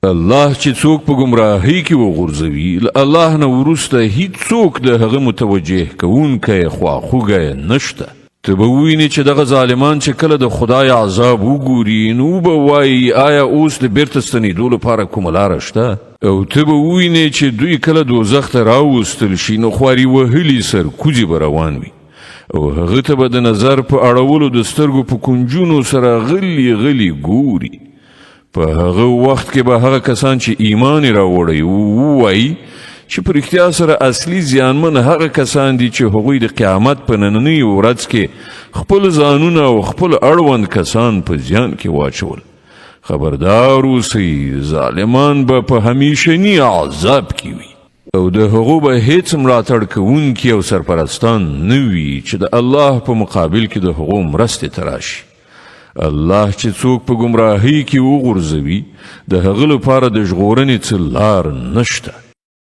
الله چې څوک په گمراهۍ کې وغورځوي له الله نه وروسته هیڅوک د هغه متوجه کوونکی خواخوږی نشته. ته به ووینې چې دغه ظالمان چې کله د خدای عذاب وګوري نو به وایي آیا اوس د بیرته ستنېدو لپاره کومه لاره شته؟ او ته به ووینې چې دوی کله دوزخ ته راوستل شي نو خواري وهلي سرکوزي به روان وي او هغه ته به د نظر په اړولو د سترګو په کنجونو سره غلي غلي ګوري. په هغه وخت کې به هغه کسان چې ایمان یې راوړی ووایي چې په رښتیا سره اصلي زیانمن هغه کسان دي چې هغوی د قیامت په نننۍ ورځ کې خپل ځانونه او خپل اړوند کسان په زیان کې واچول. خبردار اوسئ، ظالمان به په همیشني عذاب کې وي او د هغو به هیڅ ملاتړ کوونکي او سرپرستان نه وي چې د الله په مقابل کې د هغو مرستې ته راشي. الله چې څوک په ګمراهۍ کې وغورځوي د هغه لپاره د ژغورنې څه لار نشته.